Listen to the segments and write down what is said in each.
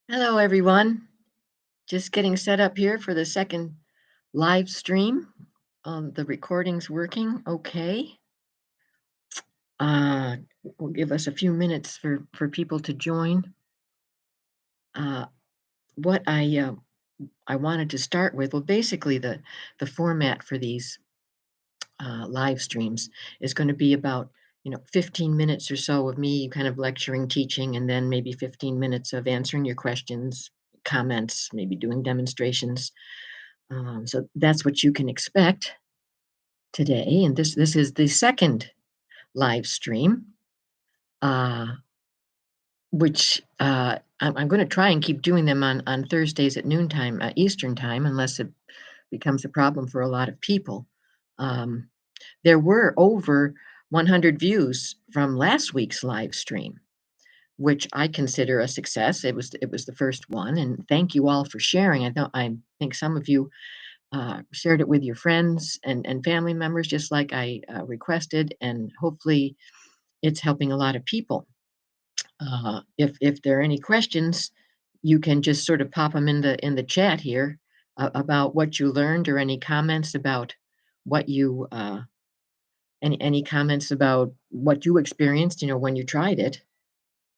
Hello, everyone. Just getting set up here for the second live stream. The recording's working okay. Uh, we'll give us a few minutes for people to join. Uh, what I wanted to start with, well, basically the format for these live streams is going to be about 15 minutes or so of me kind of lecturing, teaching, and then maybe 15 minutes of answering your questions, comments, maybe doing demonstrations. So that's what you can expect today. And this is the second live stream, uh, which I'm going to try and keep doing them on Thursdays at noontime Eastern time, unless it becomes a problem for a lot of people. Um, there were over 100 views from last week's live stream, which I consider a success. It was the first one, and thank you all for sharing. I think some of you shared it with your friends and family members, just like I requested, and hopefully it's helping a lot of people. If there are any questions, you can just sort of pop them in the chat here about what you learned, or any comments about what you any comments about what you experienced, when you tried it.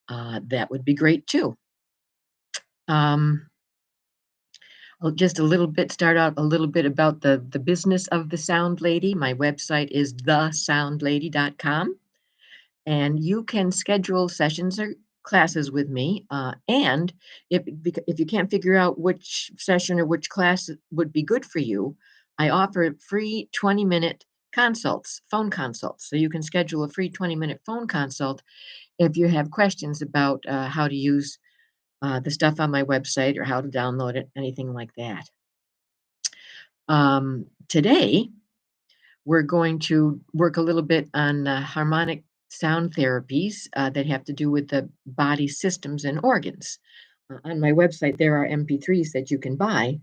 That would be great too. Um, I'll just a little bit start out a little bit about the business of the Sound Lady. My website is thesoundlady.com, and you can schedule sessions or classes with me. And if you can't figure out which session or which class would be good for you, I offer free 20-minute consults, phone consults. So you can schedule a free 20-minute phone consult if you have questions about how to use the stuff on my website, or how to download it, anything like that. Today, we're going to work a little bit on harmonic sound therapies that have to do with the body systems and organs. On my website, there are MP3s that you can buy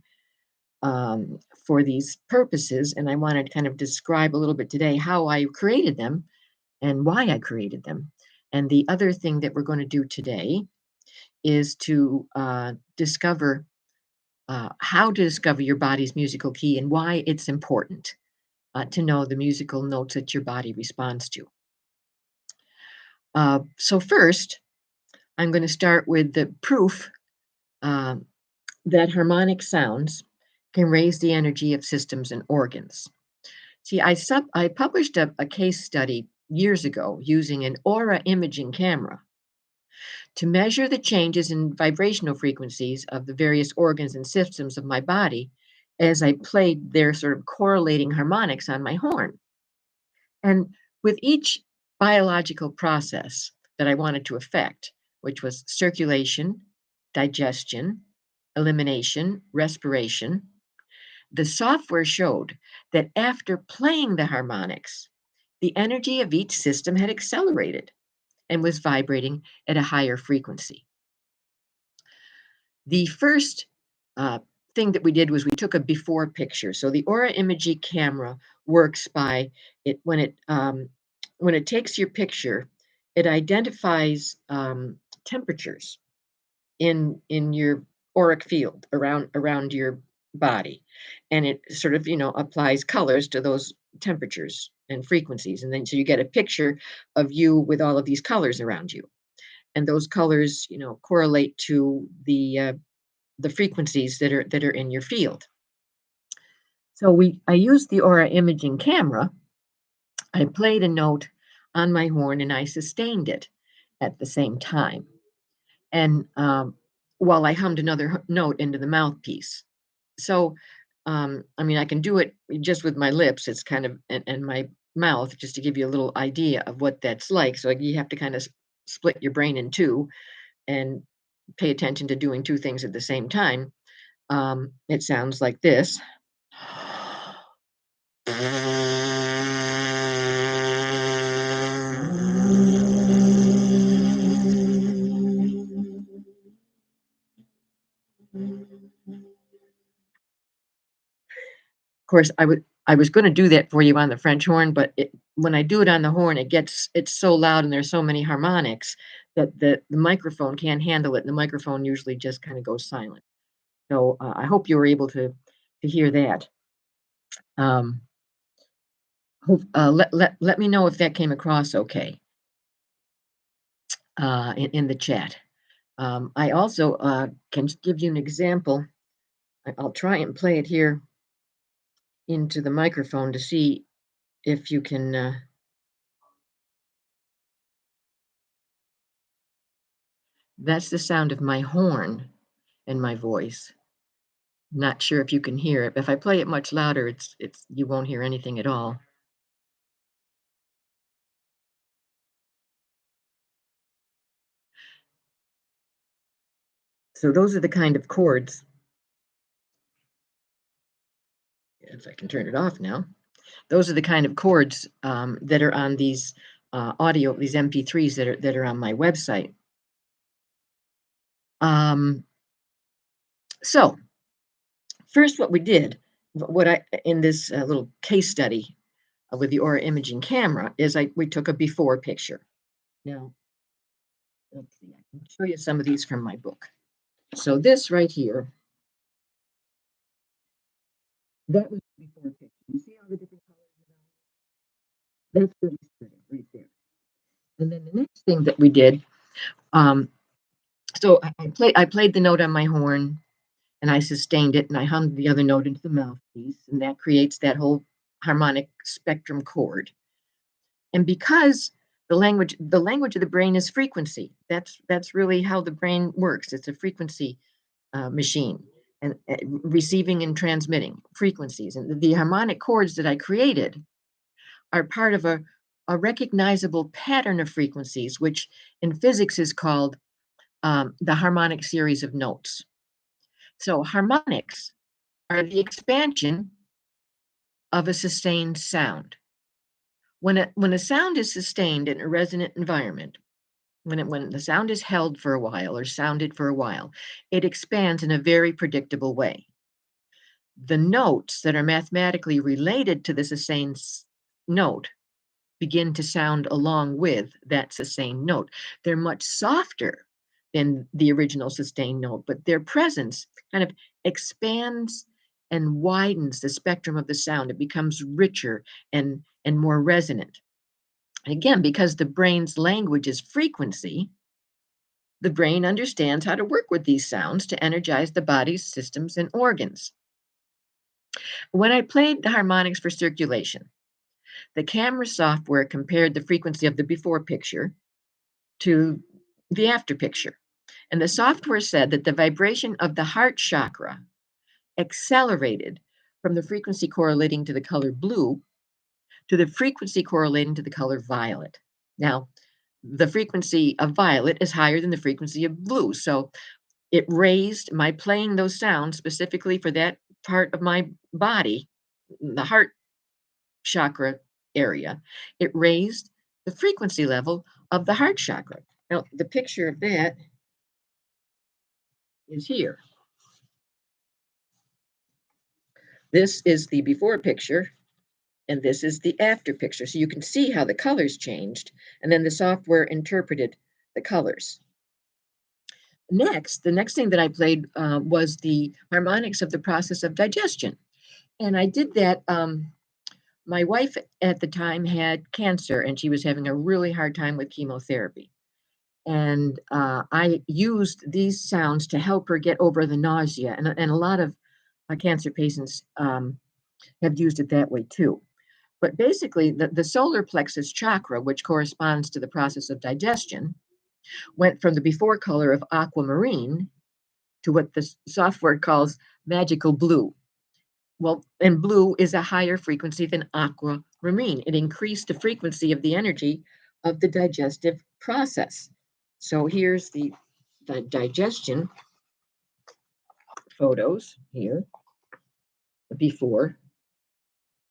for these purposes, and I want to kind of describe a little bit today how I created them and why I created them. And the other thing that we're going to do today is to discover how to discover your body's musical key and why it's important to know the musical notes that your body responds to. So first, I'm going to start with the proof um, that harmonic sounds can raise the energy of systems and organs. See, I published a case study years ago using an aura imaging camera to measure the changes in vibrational frequencies of the various organs and systems of my body as I played their sort of correlating harmonics on my horn. And with each biological process that I wanted to affect, which was circulation, digestion, elimination, respiration, the software showed that after playing the harmonics, the energy of each system had accelerated and was vibrating at a higher frequency. The first uh, thing that we did was we took a before picture. So the Aura Imagery camera works by it when it takes your picture, it identifies temperatures in your auric field around your body, and it sort of applies colors to those temperatures and frequencies, and then so you get a picture of you with all of these colors around you, and those colors correlate to the frequencies that are in your field. So I used the Aura imaging camera. I played a note on my horn and I sustained it at the same time. And while I hummed another note into the mouthpiece. So, I mean, I can do it just with my lips. It's kind of, and my mouth, just to give you a little idea of what that's like. So you have to kind of split your brain in two and pay attention to doing two things at the same time. It sounds like this. Of course, I was gonna do that for you on the French horn, but when I do it on the horn, it's so loud and there's so many harmonics that the microphone can't handle it, and the microphone usually just kind of goes silent. So I hope you were able to hear that. Um, let me know if that came across okay in the chat. I also can give you an example. I'll try and play it here into the microphone to see if you can. That's the sound of my horn and my voice. Not sure if you can hear it. If I play it much louder, it's you won't hear anything at all. So those are the kind of chords, if I can turn it off now. Those are the kind of chords that are on these these MP3s that are on my website. Um, so first, what we did, what I in this little case study with the Aura imaging camera is we took a before picture. Now, let's see, I can show you some of these from my book. So this right here, that was the before picture. You see all the different colors? That's pretty pretty right there. And then the next thing that we did, um, so I played the note on my horn and I sustained it and I hummed the other note into the mouthpiece, and that creates that whole harmonic spectrum chord. And because the language of the brain is frequency. That's really how the brain works. It's a frequency machine, and receiving and transmitting frequencies. And the harmonic chords that I created are part of a recognizable pattern of frequencies, which in physics is called the harmonic series of notes. So harmonics are the expansion of a sustained sound. When a sound is sustained in a resonant environment, when the sound is held for a while or sounded for a while, it expands in a very predictable way. The notes that are mathematically related to the sustained note begin to sound along with that sustained note. They're much softer than the original sustained note, but their presence kind of expands and widens the spectrum of the sound. It becomes richer and more resonant. Again, because the brain's language is frequency, the brain understands how to work with these sounds to energize the body's systems and organs. When I played the harmonics for circulation, the camera software compared the frequency of the before picture to the after picture. And the software said that the vibration of the heart chakra accelerated from the frequency correlating to the color blue to the frequency correlating to the color violet. Now, the frequency of violet is higher than the frequency of blue. So it raised my playing those sounds specifically for that part of my body, the heart chakra area. It raised the frequency level of the heart chakra. Now, the picture of that is here. This is the before picture, and this is the after picture. So you can see how the colors changed, and then the software interpreted the colors. The next thing that I played was the harmonics of the process of digestion. And I did that. My wife at the time had cancer, and she was having a really hard time with chemotherapy. And I used these sounds to help her get over the nausea. And a lot of cancer patients have used it that way too. But basically, the solar plexus chakra, which corresponds to the process of digestion, went from the before color of aquamarine to what the software calls magical blue. Well, and blue is a higher frequency than aquamarine. It increased the frequency of the energy of the digestive process. So here's the digestion photos here, before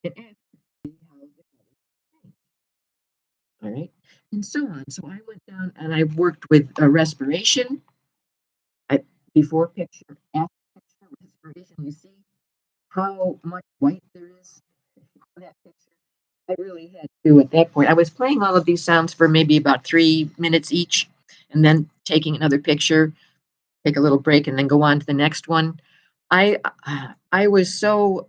and after. All right, and so on. So I went down and I worked with a respiration. I, before picture, after picture, respiration. You see how much white there is in that picture. I really had to at that point. I was playing all of these sounds for maybe about 3 minutes each, and then taking another picture, take a little break, and then go on to the next one. I was so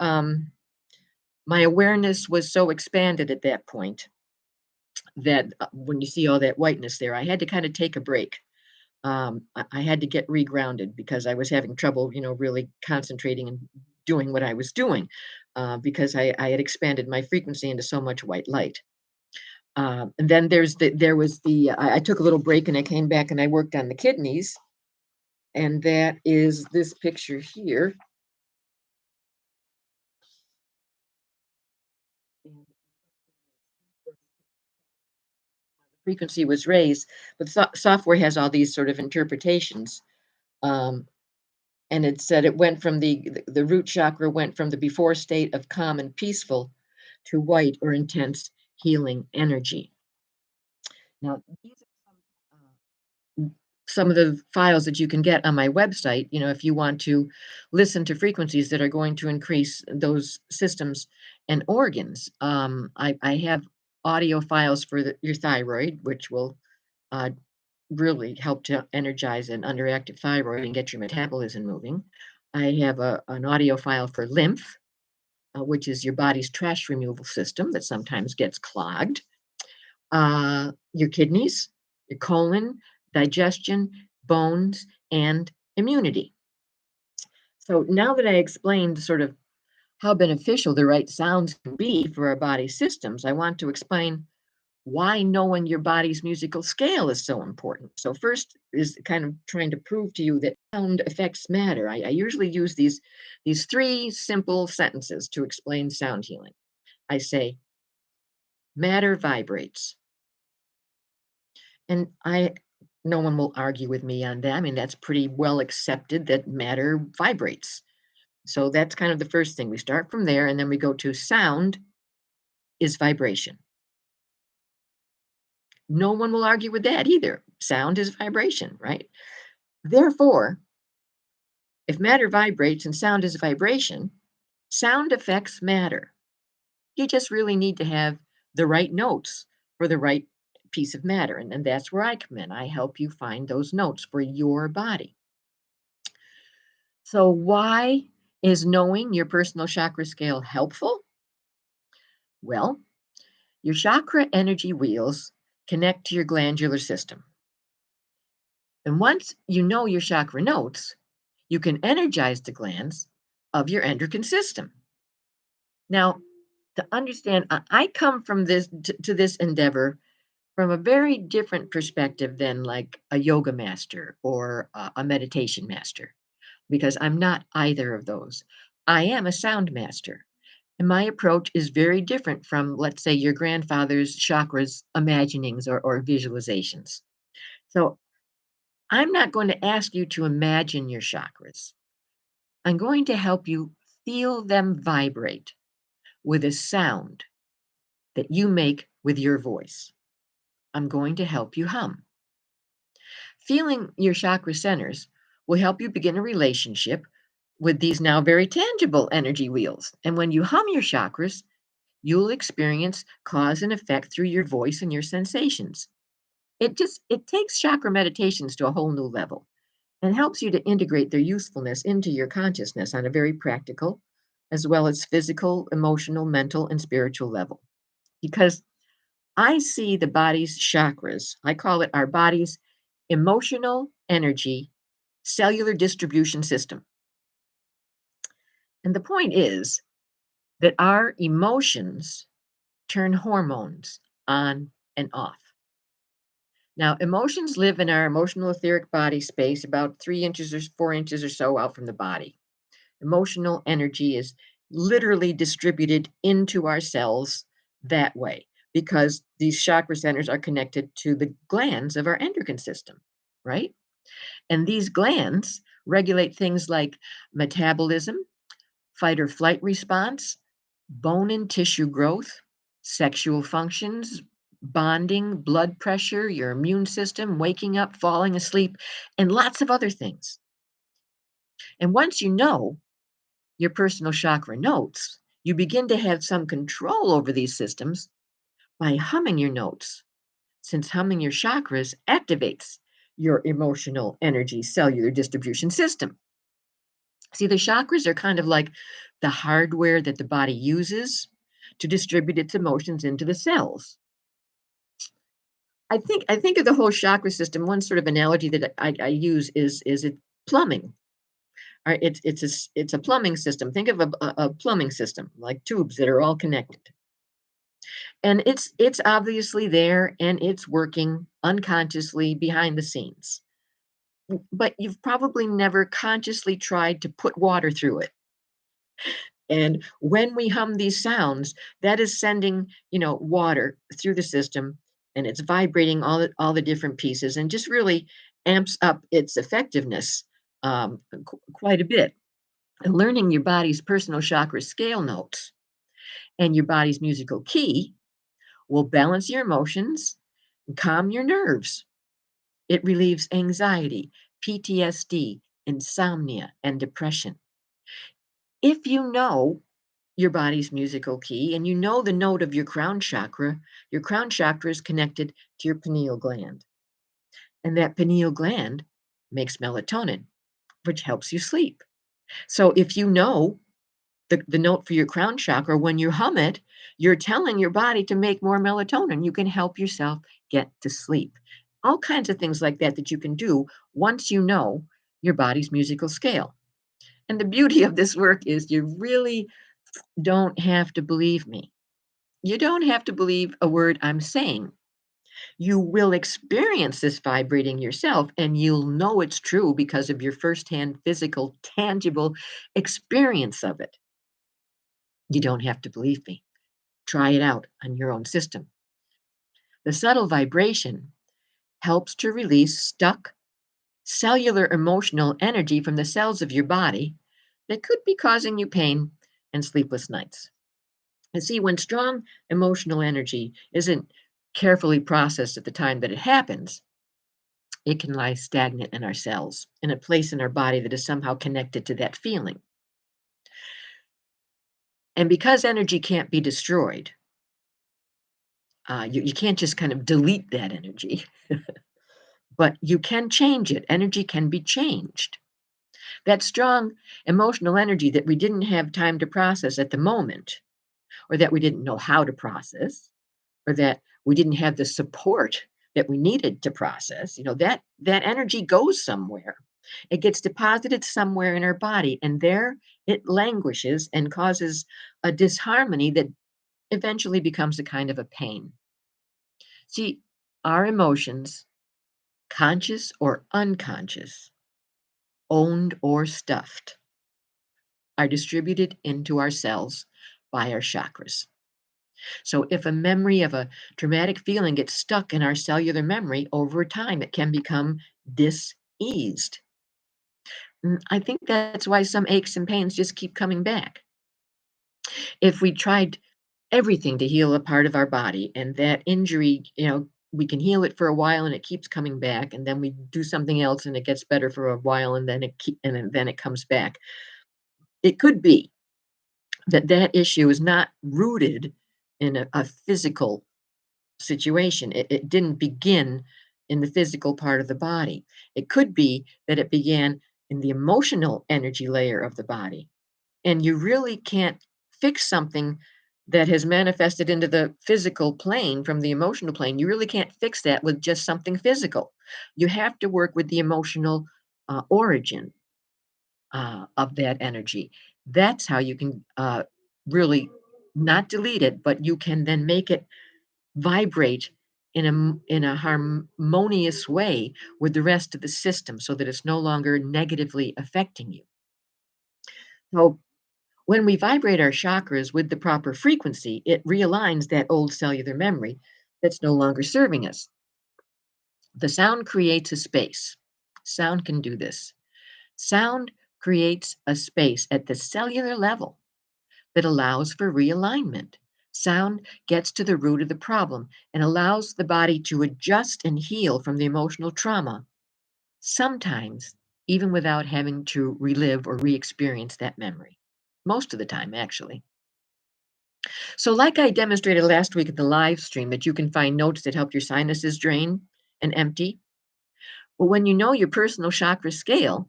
my awareness was so expanded at that point that when you see all that whiteness there, I had to kind of take a break. I had to get regrounded because I was having trouble, really concentrating and doing what I was doing because I had expanded my frequency into so much white light. And then there was I took a little break and I came back and I worked on the kidneys, and that is this picture here. And the frequency was raised, but software has all these sort of interpretations. Um, and it said it went from the root chakra went from the before state of calm and peaceful to white or intense healing energy. Now, these are some of the files that you can get on my website, if you want to listen to frequencies that are going to increase those systems and organs. I have audio files for your thyroid, which will uh, really help to energize an underactive thyroid and get your metabolism moving. I have an audio file for lymph, which is your body's trash removal system that sometimes gets clogged. Your kidneys, your colon, digestion, bones, and immunity. So now that I explained sort of how beneficial the right sounds can be for our body systems, I want to explain why knowing your body's musical scale is so important. So first is kind of trying to prove to you that sound affects matter. I usually use these three simple sentences to explain sound healing. I say, matter vibrates. And no one will argue with me on that. I mean, that's pretty well accepted that matter vibrates. So that's kind of the first thing. We start from there and then we go to sound is vibration. No one will argue with that either. Sound is vibration, right? Therefore, if matter vibrates and sound is vibration, sound affects matter. You just really need to have the right notes for the right piece of matter. And that's where I come in. I help you find those notes for your body. So, why is knowing your personal chakra scale helpful? Well, your chakra energy wheels connect to your glandular system. And once you know your chakra notes, you can energize the glands of your endocrine system. Now, to understand, I come from this to this endeavor from a very different perspective than like a yoga master or a meditation master, because I'm not either of those. I am a sound master. And my approach is very different from, let's say, your grandfather's chakras, imaginings, or visualizations. So I'm not going to ask you to imagine your chakras. I'm going to help you feel them vibrate with a sound that you make with your voice. I'm going to help you hum. Feeling your chakra centers will help you begin a relationship with these now very tangible energy wheels. And when you hum your chakras, you'll experience cause and effect through your voice and your sensations. It takes chakra meditations to a whole new level and helps you to integrate their usefulness into your consciousness on a very practical as well as physical, emotional, mental, and spiritual level. Because I see the body's chakras, I call it our body's emotional energy cellular distribution system. And the point is that our emotions turn hormones on and off. Now, emotions live in our emotional etheric body space about 3 inches or 4 inches or so out from the body. Emotional energy is literally distributed into our cells that way because these chakra centers are connected to the glands of our endocrine system, right? And these glands regulate things like metabolism, fight or flight response, bone and tissue growth, sexual functions, bonding, blood pressure, your immune system, waking up, falling asleep, and lots of other things. And once you know your personal chakra notes, you begin to have some control over these systems by humming your notes, since humming your chakras activates your emotional energy cellular distribution system. See, the chakras are kind of like the hardware that the body uses to distribute its emotions into the cells. I think of the whole chakra system. One sort of analogy that I use is it plumbing. All right, it's a plumbing system. Think of a plumbing system like tubes that are all connected, and it's obviously there and it's working unconsciously behind the scenes. But you've probably never consciously tried to put water through it. And when we hum these sounds, that is sending, water through the system, and it's vibrating all the different pieces and just really amps up its effectiveness quite a bit. And learning your body's personal chakra scale notes and your body's musical key will balance your emotions and calm your nerves. It relieves anxiety, PTSD, insomnia, and depression. If you know your body's musical key and you know the note of your crown chakra is connected to your pineal gland. And that pineal gland makes melatonin, which helps you sleep. So if you know the note for your crown chakra, when you hum it, you're telling your body to make more melatonin. You can help yourself get to sleep. All kinds of things like that that you can do once you know your body's musical scale. And the beauty of this work is you really don't have to believe me. You don't have to believe a word I'm saying. You will experience this vibrating yourself, and you'll know it's true because of your firsthand physical, tangible experience of it. You don't have to believe me. Try it out on your own system. The subtle vibration helps to release stuck cellular emotional energy from the cells of your body that could be causing you pain and sleepless nights. And see, when strong emotional energy isn't carefully processed at the time that it happens, it can lie stagnant in our cells, in a place in our body that is somehow connected to that feeling. And because energy can't be destroyed, you can't just kind of delete that energy, but you can change it. Energy can be changed. That strong emotional energy that we didn't have time to process at the moment, or that we didn't know how to process, or that we didn't have the support that we needed to process, that energy goes somewhere. It gets deposited somewhere in our body, and there it languishes and causes a disharmony that eventually becomes a kind of a pain. See, our emotions, conscious or unconscious, owned or stuffed, are distributed into our cells by our chakras. So if a memory of a traumatic feeling gets stuck in our cellular memory over time, it can become diseased. I think that's why some aches and pains just keep coming back. If we tried everything to heal a part of our body and that injury, we can heal it for a while and it keeps coming back, and then we do something else and it gets better for a while and then it comes back. It could be that issue is not rooted in a physical situation. It didn't begin in the physical part of the body. It could be that it began in the emotional energy layer of the body. And you really can't fix something that has manifested into the physical plane from the emotional plane. You really can't fix that with just something physical. You have to work with the emotional origin of that energy. That's how you can really not delete it, but you can then make it vibrate in a harmonious way with the rest of the system so that it's no longer negatively affecting you. So when we vibrate our chakras with the proper frequency, it realigns that old cellular memory that's no longer serving us. The sound creates a space. Sound can do this. Sound creates a space at the cellular level that allows for realignment. Sound gets to the root of the problem and allows the body to adjust and heal from the emotional trauma, sometimes even without having to relive or re experience that memory. Most of the time, actually. So, like I demonstrated last week at the live stream, that you can find notes that help your sinuses drain and empty. Well, when you know your personal chakra scale,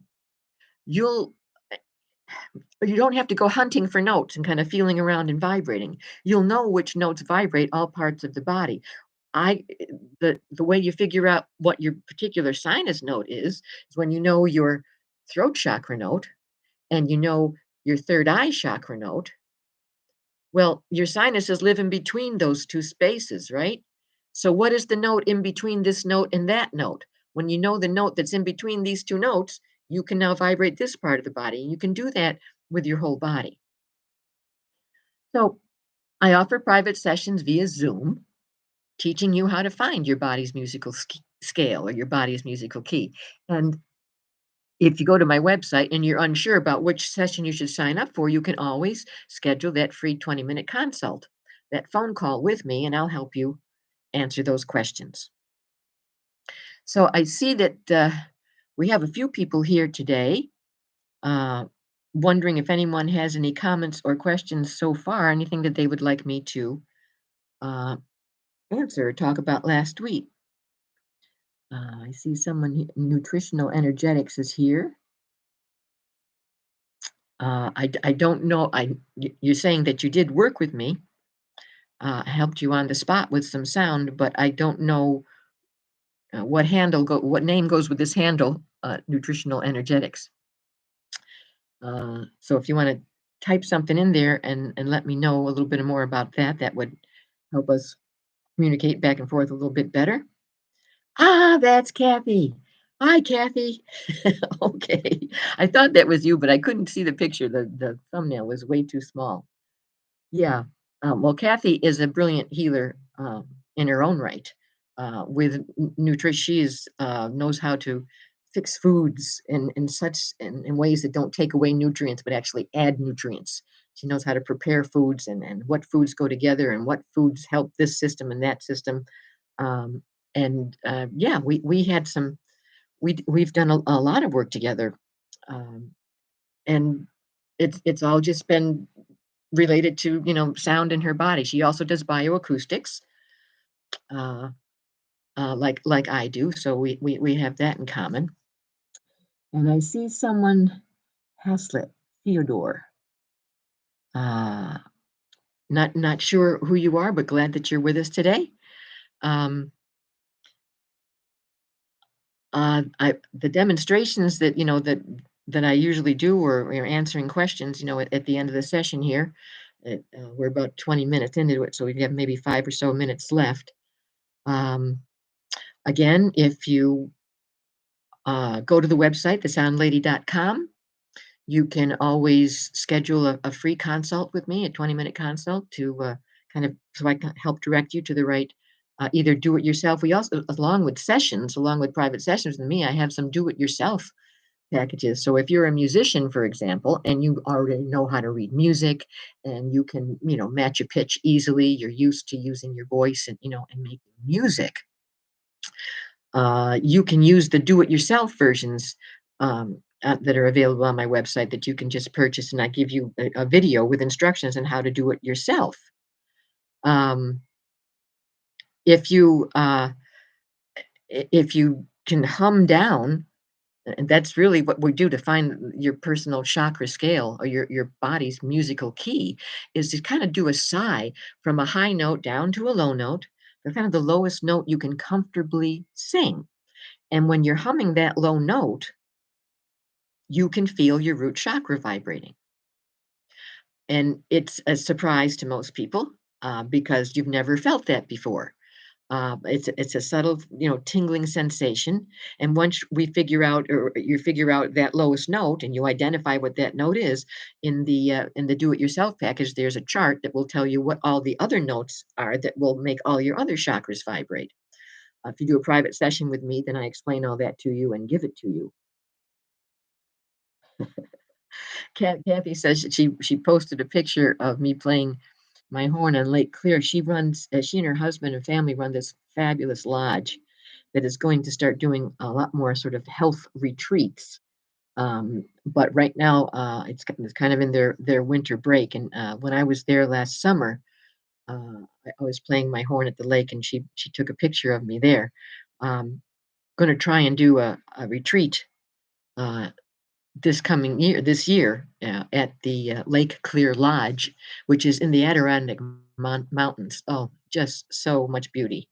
you'll you don't have to go hunting for notes and kind of feeling around and vibrating. You'll know which notes vibrate all parts of the body. I the way you figure out what your particular sinus note is when you know your throat chakra note and you know your third eye chakra note. Well, your sinuses live in between those 2 spaces, right? So what is the note in between this note and that note? When you know the note that's in between these 2 notes, you can now vibrate this part of the body, and you can do that with your whole body. So, I offer private sessions via Zoom, teaching you how to find your body's musical scale or your body's musical key. And if you go to my website and you're unsure about which session you should sign up for, you can always schedule that free 20-minute consult, that phone call with me, and I'll help you answer those questions. So I see that we have a few people here today, uh, wondering if anyone has any comments or questions so far, anything that they would like me to uh, answer or talk about last week. I see someone, nutritional energetics is here. I don't know. You're saying that you did work with me. I helped you on the spot with some sound, but I don't know what name goes with this handle. Nutritional energetics. So if you want to type something in there and let me know a little bit more about that, that would help us communicate back and forth a little bit better. Ah, that's Kathy. Hi, Kathy. Okay. I thought that was you, but I couldn't see the picture. The thumbnail was way too small. Yeah. Well, Kathy is a brilliant healer in her own right. With nutrition, she is knows how to fix foods in ways that don't take away nutrients, but actually add nutrients. She knows how to prepare foods and what foods go together and what foods help this system and that system. Um, yeah, we had some we've done a lot of work together, um, and it's all just been related to, sound in her body. She also does bioacoustics, uh, like I do, so we have that in common. And I see someone, Haslett, Theodore. Uh, not sure who you are, but glad that you're with us today. Um, the demonstrations that that I usually do, or answering questions, at the end of the session here. We're about 20 minutes into it, so we have maybe 5 or so minutes left. Um, Again, if you go to the website, thesoundlady.com, you can always schedule a free consult with me, a 20-minute consult to so I can help direct you to the right, either do it yourself. We also, along with private sessions with me, I have some do it yourself packages. So if you're a musician, for example, and you already know how to read music and you can, match a pitch easily, you're used to using your voice and making music. You can use the do-it-yourself versions that are available on my website that you can just purchase, and I give you a video with instructions on how to do it yourself. Um, if you if you can hum down, and that's really what we do to find your personal chakra scale or your body's musical key, is to kind of do a sigh from a high note down to a low note, the kind of the lowest note you can comfortably sing. And when you're humming that low note, you can feel your root chakra vibrating. And it's a surprise to most people because you've never felt that before. It's a subtle, tingling sensation. And once we figure out, or you figure out that lowest note, and you identify what that note is in the do-it-yourself package, there's a chart that will tell you what all the other notes are that will make all your other chakras vibrate. If you do a private session with me, then I explain all that to you and give it to you. Kathy says that she posted a picture of me playing my horn on Lake Clear. She and her husband and family run this fabulous lodge that is going to start doing a lot more sort of health retreats. But right now, it's kind of in their winter break. And when I was there last summer, I was playing my horn at the lake, and she took a picture of me there. Um, going to try and do a retreat uh, this year at the Lake Clear Lodge, which is in the Adirondack Mountains. Oh, just so much beauty,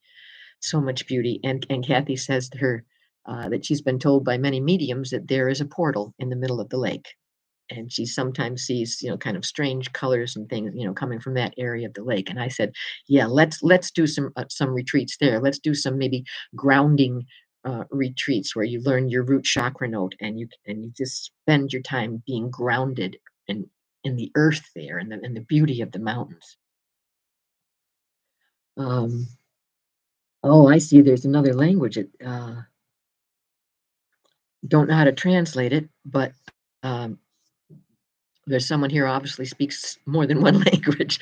so much beauty. And Kathy says to her that she's been told by many mediums that there is a portal in the middle of the lake, and she sometimes sees, kind of strange colors and things, coming from that area of the lake. And I said, yeah, let's do some retreats there. Let's do some maybe grounding retreats where you learn your root chakra note, and you just spend your time being grounded in the earth there, and the beauty of the mountains. um oh, I see, there's another language. Don't know how to translate it, but um there's someone here obviously speaks more than one language.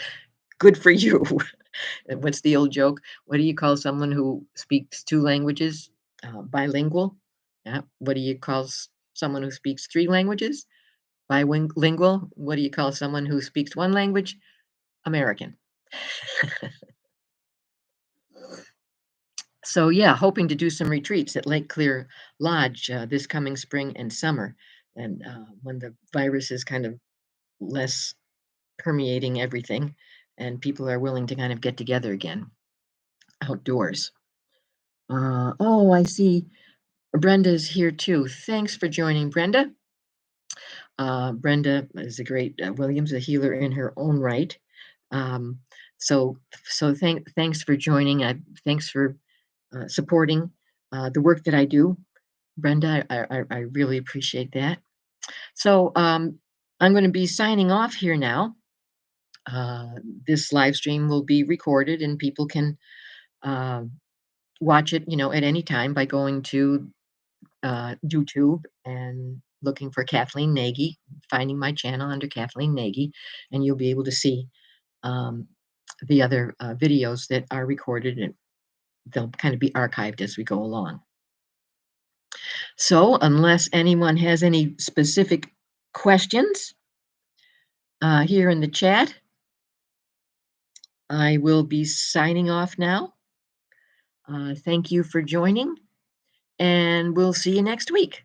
Good for you. And what's the old joke? What do you call someone who speaks 2 languages? Bilingual? Yeah. What do you call someone who speaks 3 languages? Bilingual. What do you call someone who speaks 1 language? American. So, yeah, hoping to do some retreats at Lake Clear Lodge this coming spring and summer, and when the virus is kind of less permeating everything and people are willing to kind of get together again outdoors. Oh, I see. Brenda's here too. Thanks for joining, Brenda. Brenda is a great Williams, a healer in her own right. Um, thanks for joining. Thanks for supporting the work that I do, Brenda. I really appreciate that. So I'm going to be signing off here now. Uh, this live stream will be recorded, and people can uh, watch it, at any time by going to YouTube and looking for Kathleen Nagy, finding my channel under Kathleen Nagy, and you'll be able to see um, the other videos that are recorded, and they'll kind of be archived as we go along. So, unless anyone has any specific questions here in the chat, I will be signing off now. Thank you for joining, and we'll see you next week.